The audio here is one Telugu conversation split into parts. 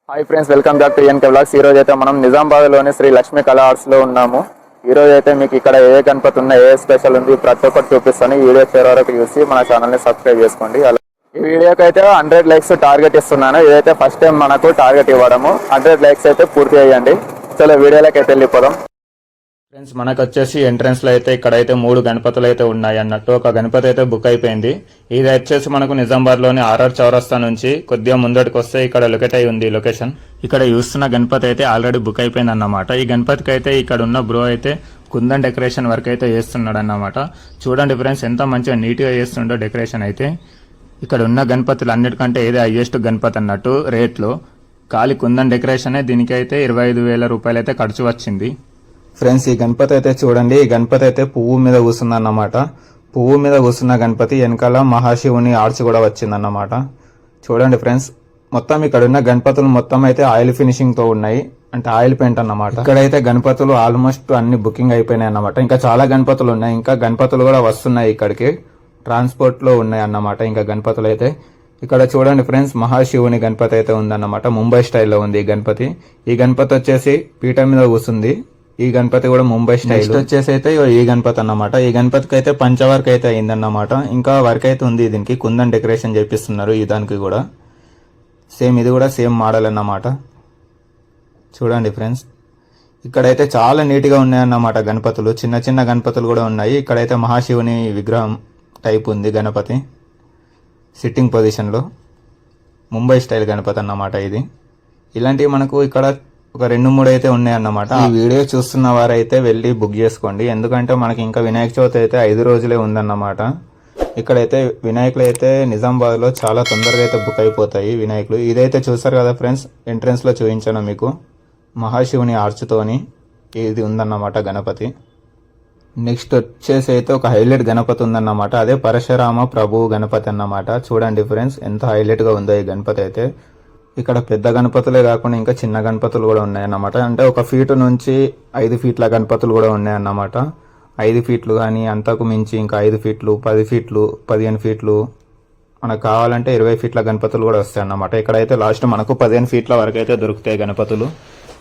Hi friends, welcome back to NK vlogs. ఈ రోజు అయితే మనం నిజామాబాద్లోని శ్రీ లక్ష్మీ కళా ఆర్ట్స్లో ఉన్నాము. ఈ రోజు అయితే మీకు ఇక్కడ ఏ గణపతి ఉన్నా, ఏ స్పెషల్ ఉంది, ప్రతి ఒక్కటి చూపిస్తాను. ఈ వీడియో చివరి వరకు చూసి మన ఛానల్ని సబ్స్క్రైబ్ చేసుకోండి. ఈ వీడియోకి అయితే 100 లైక్స్ టార్గెట్ ఇస్తున్నాను. ఇదైతే ఫస్ట్ టైం మనకు టార్గెట్ ఇవ్వడము. 100 లైక్స్ అయితే పూర్తి అయ్యండి. చలో వీడియోలోకి అయితే వెళ్ళిపోదాం. ఫ్రెండ్స్, మనకు వచ్చేసి ఎంట్రన్స్ లో అయితే ఇక్కడైతే 3 గణపతులు అయితే ఉన్నాయి అన్నట్టు. ఒక గణపతి అయితే బుక్ అయిపోయింది. ఇది వచ్చేసి మనకు నిజామాబాద్ లోని ఆర్ఆర్ చౌరస్తా నుంచి కొద్దిగా ముందటికి వస్తే ఇక్కడ లొకేట్ అయి ఉంది లొకేషన్. ఇక్కడ చూస్తున్న గణపతి అయితే ఆల్రెడీ బుక్ అయిపోయింది అన్నమాట. ఈ గణపతికి అయితే ఇక్కడ ఉన్న బ్రో అయితే కుందన్ డెకరేషన్ వర్క్ అయితే చేస్తున్నాడు అన్నమాట. చూడండి ఫ్రెండ్స్, ఎంత మంచిగా నీట్ గా చేస్తుండో డెకరేషన్ అయితే. ఇక్కడ ఉన్న గణపతులు అన్నిటికంటే ఏదే హైయెస్ట్ గణపతి అన్నట్టు రేట్లో. ఖాళీ కుందన్ డెకరేషన్ దీనికైతే 25,000 రూపాయలు అయితే ఖర్చు వచ్చింది. ఫ్రెండ్స్, ఈ గణపతి అయితే చూడండి. ఈ గణపతి అయితే పువ్వు మీద కూర్చుంది అన్నమాట. పువ్వు మీద కూర్చున్న గణపతి వెనకాల మహాశివుని ఆర్చ్ కూడా వచ్చిందన్నమాట. చూడండి ఫ్రెండ్స్, మొత్తం ఇక్కడ ఉన్న గణపతులు మొత్తం అయితే ఆయిల్ ఫినిషింగ్ తో ఉన్నాయి, అంటే ఆయిల్ పెయింట్ అన్నమాట. ఇక్కడైతే గణపతులు ఆల్మోస్ట్ అన్ని బుకింగ్ అయిపోయినాయి అన్నమాట. ఇంకా చాలా గణపతులు ఉన్నాయి, ఇంకా గణపతులు కూడా వస్తున్నాయి ఇక్కడికి, ట్రాన్స్పోర్ట్ లో ఉన్నాయి అన్నమాట. ఇంకా గణపతులు అయితే ఇక్కడ చూడండి ఫ్రెండ్స్, మహాశివుని గణపతి అయితే ఉందన్నమాట. ముంబై స్టైల్లో ఉంది ఈ గణపతి. ఈ గణపతి వచ్చేసి పీఠం మీద కూర్చుంది. ఈ గణపతి కూడా ముంబై స్టైల్. వచ్చేసి అయితే ఈ గణపతి అన్నమాట. ఈ గణపతికి అయితే పంచవర్క్ అయితే అయిందన్నమాట. ఇంకా వర్క్ అయితే ఉంది దీనికి, కుందన్ డెకరేషన్ చేపిస్తున్నారు ఈ దానికి కూడా. సేమ్ ఇది కూడా సేమ్ మోడల్ అన్నమాట. చూడండి ఫ్రెండ్స్, ఇక్కడైతే చాలా నీట్ గా ఉన్నాయన్నమాట గణపతులు. చిన్న చిన్న గణపతులు కూడా ఉన్నాయి. ఇక్కడైతే మహాశివుని విగ్రహం టైప్ ఉంది గణపతి, సిట్టింగ్ పొజిషన్ లో. ముంబై స్టైల్ గణపతి అన్నమాట ఇది. ఇలాంటివి మనకు ఇక్కడ ఒక 2-3 అయితే ఉన్నాయన్నమాట. ఈ వీడియో చూస్తున్న వారైతే వెళ్ళి బుక్ చేసుకోండి, ఎందుకంటే మనకి ఇంకా వినాయక చవితి అయితే 5 రోజులే ఉందన్నమాట. ఇక్కడైతే వినాయకులు అయితే నిజామాబాద్ లో చాలా తొందరగా అయితే బుక్ అయిపోతాయి వినాయకులు. ఇదైతే చూసారు కదా ఫ్రెండ్స్, ఎంట్రన్స్ లో చూపించాను మీకు, మహాశివుని ఆర్చుతోని ఇది ఉందన్నమాట గణపతి. నెక్స్ట్ వచ్చేసి అయితే ఒక హైలైట్ గణపతి ఉందన్నమాట. అదే పరశురామ ప్రభు గణపతి అన్నమాట. చూడండి ఫ్రెండ్స్, ఎంత హైలైట్ గా ఉందో ఈ గణపతి అయితే. ఇక్కడ పెద్ద గణపతులే కాకుండా ఇంకా చిన్న గణపతులు కూడా ఉన్నాయన్నమాట. అంటే 1 ఫీట్ నుంచి 5 ఫీట్ల గణపతులు కూడా ఉన్నాయన్నమాట. 5 ఫీట్లు కానీ అంతకు మించి ఇంకా 5 ఫీట్లు, 10 ఫీట్లు, 15 ఫీట్లు, మనకు కావాలంటే 20 ఫీట్ల గణపతులు కూడా వస్తాయి అన్నమాట. ఇక్కడైతే లాస్ట్ మనకు 15 ఫీట్ల వరకు అయితే దొరుకుతాయి గణపతులు.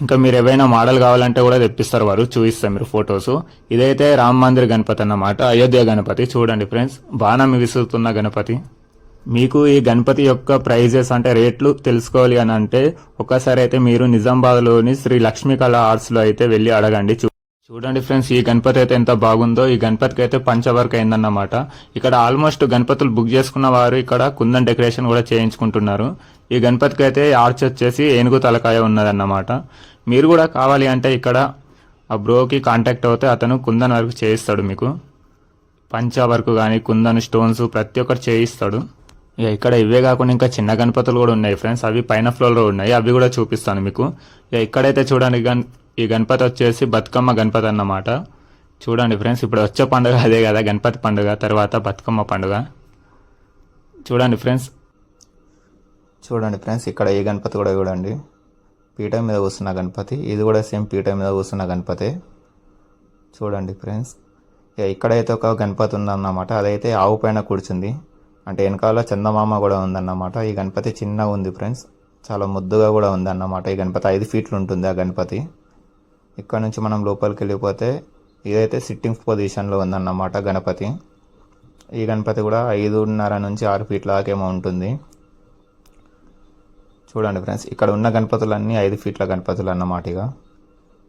ఇంకా మీరు ఏవైనా మోడల్ కావాలంటే కూడా తెప్పిస్తారు వారు, చూపిస్తారు మీరు ఫొటోస్. ఇదైతే రామ్ మందిర్ గణపతి అన్నమాట, అయోధ్య గణపతి. చూడండి ఫ్రెండ్స్, బాణం విసురుతున్న గణపతి. మీకు ఈ గణపతి యొక్క ప్రైజెస్ అంటే రేట్లు తెలుసుకోవాలి అని అంటే ఒకసారి అయితే మీరు నిజామాబాద్లోని శ్రీ లక్ష్మీ కళా ఆర్ట్స్లో అయితే వెళ్ళి అడగండి. చూడండి ఫ్రెండ్స్, ఈ గణపతి అయితే ఎంత బాగుందో. ఈ గణపతికి అయితే పంచవర్క్ అయిందన్నమాట. ఇక్కడ ఆల్మోస్ట్ గణపతులు బుక్ చేసుకున్న వారు ఇక్కడ కుందన్ డెకరేషన్ కూడా చేయించుకుంటున్నారు. ఈ గణపతికి అయితే ఆర్చ్ వచ్చేసి ఏనుగు తలకాయ ఉన్నదన్నమాట. మీరు కూడా కావాలి అంటే ఇక్కడ ఆ బ్రోకి కాంటాక్ట్ అవుతే అతను కుందన్ వర్క్ చేయిస్తాడు. మీకు పంచ వర్క్ కానీ కుందన్ స్టోన్స్ ప్రతి ఒక్కటి చేయిస్తాడు. ఇక ఇక్కడ ఇవే కాకుండా ఇంకా చిన్న గణపతులు కూడా ఉన్నాయి ఫ్రెండ్స్, అవి పైన ఫ్లోర్లో ఉన్నాయి, అవి కూడా చూపిస్తాను మీకు. ఇక ఇక్కడైతే చూడండి, ఈ గణపతి వచ్చేసి బతుకమ్మ గణపతి అన్నమాట. చూడండి ఫ్రెండ్స్, ఇప్పుడు వచ్చే పండుగ అదే కదా, గణపతి పండుగ తర్వాత బతుకమ్మ పండుగ. చూడండి ఫ్రెండ్స్, ఇక్కడ ఈ గణపతి కూడా చూడండి, పీఠం మీద కూర్చున్న గణపతి. ఇది కూడా సేమ్ పీఠం మీద కూర్చున్న గణపతి. చూడండి ఫ్రెండ్స్, ఇక ఇక్కడైతే ఒక గణపతి ఉందన్నమాట. అదైతే ఆవు పైన కూర్చుంది, అంటే వెనకాల చందమామ కూడా ఉందన్నమాట. ఈ గణపతి చిన్నగా ఉంది ఫ్రెండ్స్, చాలా ముద్దుగా కూడా ఉందన్నమాట. ఈ గణపతి 5 ఫీట్లు ఉంటుంది ఆ గణపతి. ఇక్కడ నుంచి మనం లోపలికి వెళ్ళిపోతే ఇదైతే సిట్టింగ్ పొజిషన్లో ఉందన్నమాట గణపతి. ఈ గణపతి కూడా 5.5 నుంచి 6 ఫీట్ల దాకేమో ఉంటుంది. చూడండి ఫ్రెండ్స్, ఇక్కడ ఉన్న గణపతులన్నీ 5 ఫీట్ల గణపతులు అన్నమాట. ఇక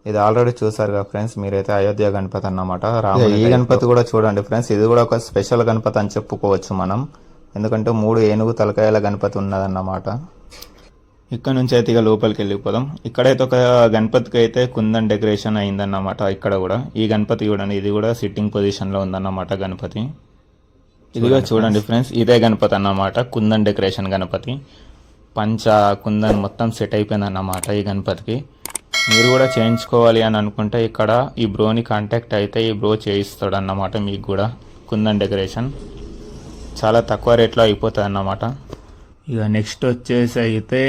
ఇది ఆల్రెడీ చూసారు కదా ఫ్రెండ్స్, మీరైతే అయోధ్య గణపతి అన్నమాట. ఈ గణపతి కూడా చూడండి ఫ్రెండ్స్, ఇది కూడా ఒక స్పెషల్ గణపతి అని చెప్పుకోవచ్చు మనం, ఎందుకంటే 3 ఏనుగు తలకాయల గణపతి ఉన్నదన్నమాట. ఇక్కడ నుంచి అయితే ఇక లోపలికి వెళ్ళిపోదాం. ఇక్కడైతే ఒక గణపతికి అయితే కుందన్ డెకరేషన్ అయిందన్నమాట. ఇక్కడ కూడా ఈ గణపతి చూడండి, ఇది కూడా సిట్టింగ్ పొజిషన్లో ఉందన్నమాట గణపతి. ఇదిగా చూడండి ఫ్రెండ్స్, ఇదే గణపతి అన్నమాట, కుందన్ డెకరేషన్ గణపతి. పంచ కుందన్ మొత్తం సెట్ అయిపోయిందన్నమాట ఈ గణపతికి. మీరు కూడా చేయించుకోవాలి అని అనుకుంటే ఇక్కడ ఈ బ్రోని కాంటాక్ట్ అయితే ఈ బ్రో చేయిస్తాడు అన్నమాట. మీకు కూడా కుందన్ డెకరేషన్ చాలా తక్కువ రేట్లో అయిపోతుంది అన్నమాట. ఇక నెక్స్ట్ వచ్చేసి అయితే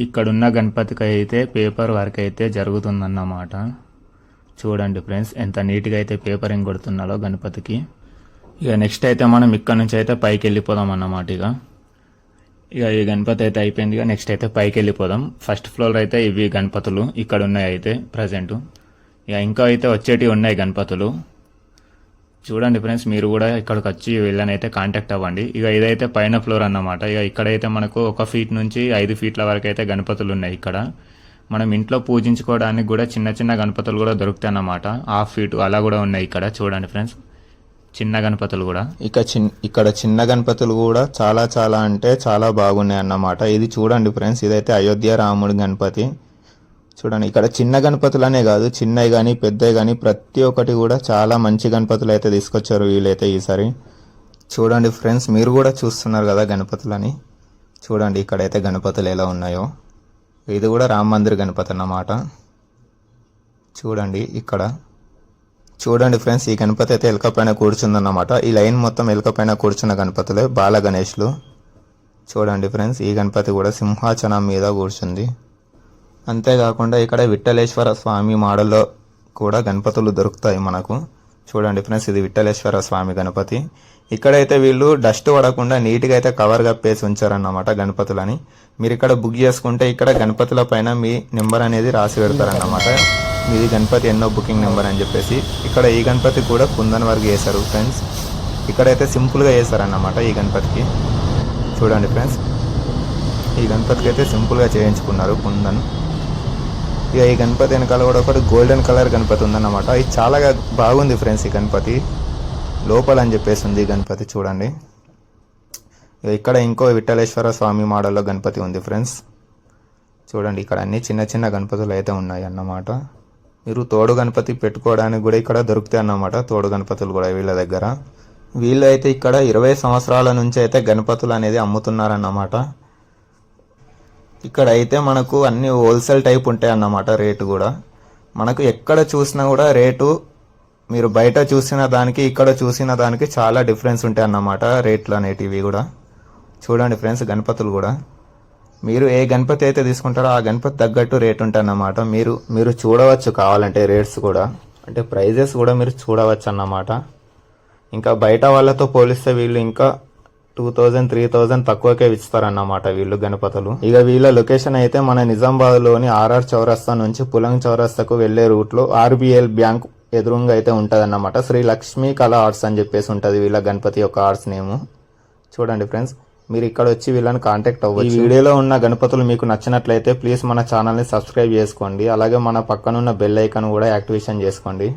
ఇక్కడున్న గణపతికి అయితే పేపర్ వర్క్ అయితే జరుగుతుందన్నమాట. చూడండి ఫ్రెండ్స్, ఎంత నీట్గా అయితే పేపరింగ్ కొడుతున్నాడో గణపతికి. ఇక నెక్స్ట్ అయితే మనం ఇక్కడ నుంచి అయితే పైకి వెళ్ళిపోదాం అన్నమాట. ఇక ఇక ఈ గణపతి అయితే అయిపోయింది. ఇక నెక్స్ట్ అయితే పైకి వెళ్ళిపోదాం. ఫస్ట్ ఫ్లోర్ అయితే ఇవి గణపతులు ఇక్కడ ఉన్నాయి అయితే ప్రజెంట్. ఇక ఇంకా అయితే వచ్చేటివి ఉన్నాయి గణపతులు. చూడండి ఫ్రెండ్స్, మీరు కూడా ఇక్కడికి వచ్చి వీళ్ళని అయితే కాంటాక్ట్ అవ్వండి. ఇక ఇదైతే పైన ఫ్లోర్ అన్నమాట. ఇక ఇక్కడైతే మనకు 1 ఫీట్ నుంచి 5 ఫీట్ల వరకు అయితే గణపతులు ఉన్నాయి ఇక్కడ. మనం ఇంట్లో పూజించుకోవడానికి కూడా చిన్న చిన్న గణపతులు కూడా దొరుకుతాయి అన్నమాట. 1/2 ఫీట్ అలా కూడా ఉన్నాయి ఇక్కడ. చూడండి ఫ్రెండ్స్, చిన్న గణపతులు కూడా. ఇక్కడ చిన్న గణపతులు కూడా చాలా అంటే చాలా బాగున్నాయి అన్నమాట. ఇది చూడండి ఫ్రెండ్స్, ఇదైతే అయోధ్య రాముడి గణపతి. చూడండి, ఇక్కడ చిన్న గణపతులనే కాదు, చిన్నవి కానీ పెద్దవి కానీ ప్రతి ఒక్కటి కూడా చాలా మంచి గణపతులు అయితే తీసుకొచ్చారు వీళ్ళైతే ఈసారి. చూడండి ఫ్రెండ్స్, మీరు కూడా చూస్తున్నారు కదా గణపతులని. చూడండి ఇక్కడైతే గణపతులు ఎలా ఉన్నాయో. ఇది కూడా రామ మందిర్ గణపతి అన్నమాట. చూడండి ఇక్కడ. చూడండి ఫ్రెండ్స్, ఈ గణపతి అయితే ఎలుక పైన కూర్చుందన్నమాట. ఈ లైన్ మొత్తం ఎలుక పైన కూర్చున్న గణపతులే బాల గణేష్లు. చూడండి ఫ్రెండ్స్, ఈ గణపతి కూడా సింహాచనం మీద కూర్చుంది. అంతేకాకుండా ఇక్కడ విఠలేశ్వర స్వామి మోడల్లో కూడా గణపతులు దొరుకుతాయి మనకు. చూడండి ఫ్రెండ్స్, ఇది విఠలేశ్వర స్వామి గణపతి. ఇక్కడైతే వీళ్ళు డస్ట్ పడకుండా నీట్గా అయితే కవర్ కప్పేసి ఉంచారన్నమాట గణపతులని. మీరు ఇక్కడ బుక్ చేసుకుంటే ఇక్కడ గణపతుల పైన మీ నెంబర్ అనేది రాసి పెడతారన్నమాట. మీది గణపతి ఎన్నో బుకింగ్ నెంబర్ అని చెప్పేసి. ఇక్కడ ఈ గణపతి కూడా కుందన్ వరకు వేశారు ఫ్రెండ్స్. ఇక్కడైతే సింపుల్గా వేశారన్నమాట ఈ గణపతికి. చూడండి ఫ్రెండ్స్, ఈ గణపతికి అయితే సింపుల్గా చేయించుకున్నారు కుందన్. ఇక ఈ గణపతి వెనకాల కూడా ఒకటి గోల్డెన్ కలర్ గణపతి ఉందన్నమాట. ఇది చాలా బాగుంది ఫ్రెండ్స్. ఈ గణపతి లోపల అని చెప్పేసి ఉంది ఈ గణపతి. చూడండి, ఇక్కడ ఇంకో విఠలేశ్వర స్వామి మోడల్లో గణపతి ఉంది ఫ్రెండ్స్. చూడండి, ఇక్కడ అన్ని చిన్న చిన్న గణపతులు అయితే ఉన్నాయి అన్నమాట. మీరు తోడు గణపతి పెట్టుకోవడానికి కూడా ఇక్కడ దొరుకుతాయి అన్నమాట. తోడు గణపతులు కూడా వీళ్ళ దగ్గర. వీళ్ళు అయితే ఇక్కడ 20 సంవత్సరాల నుంచి అయితే గణపతులు అనేది అమ్ముతున్నారన్నమాట. ఇక్కడ అయితే మనకు అన్ని హోల్సేల్ టైప్ ఉంటాయి అన్నమాట. రేటు కూడా మనకు ఎక్కడ చూసినా కూడా రేటు మీరు బయట చూసిన దానికి ఇక్కడ చూసిన దానికి చాలా డిఫరెన్స్ ఉంటాయి అన్నమాట రేట్లు అనేటివి కూడా. చూడండి ఫ్రెండ్స్, గణపతులు కూడా మీరు ఏ గణపతి అయితే తీసుకుంటారో ఆ గణపతి తగ్గట్టు రేట్ ఉంటాయి అన్నమాట. మీరు చూడవచ్చు కావాలంటే రేట్స్ కూడా, అంటే ప్రైజెస్ కూడా మీరు చూడవచ్చు అన్నమాట. ఇంకా బయట వాళ్ళతో పోలిస్తే వీళ్ళు ఇంకా 2000-3000 తక్కువకే ఇస్తారన్నమాట వీళ్ళు గణపతులు. ఇక వీళ్ళ లొకేషన్ అయితే మన నిజామాబాద్లోని ఆర్ఆర్ చౌరస్తా నుంచి పులంగ్ చౌరస్తాకు వెళ్లే రూట్లో ఆర్బిఎల్ బ్యాంక్ ఎదురుగా అయితే ఉంటుంది అన్నమాట. శ్రీ లక్ష్మీ కళా ఆర్ట్స్ అని చెప్పేసి ఉంటుంది వీళ్ళ గణపతి యొక్క ఆర్ట్స్ నేము. చూడండి ఫ్రెండ్స్, మీరు ఇక్కడ వచ్చి వీళ్ళని కాంటాక్ట్ అవ్వచ్చు. ఈ వీడియోలో ఉన్న గణపతులు మీకు నచ్చినట్లయితే ప్లీజ్ మన ఛానల్ని సబ్స్క్రైబ్ చేసుకోండి. అలాగే మన పక్కనున్న బెల్ ఐకాన్ కూడా యాక్టివేషన్ చేసుకోండి.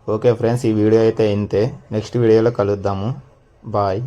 ఓకే ఫ్రెండ్స్, ఈ వీడియో అయితే ఇంతే. నెక్స్ట్ వీడియోలో కలుద్దాము. బాయ్.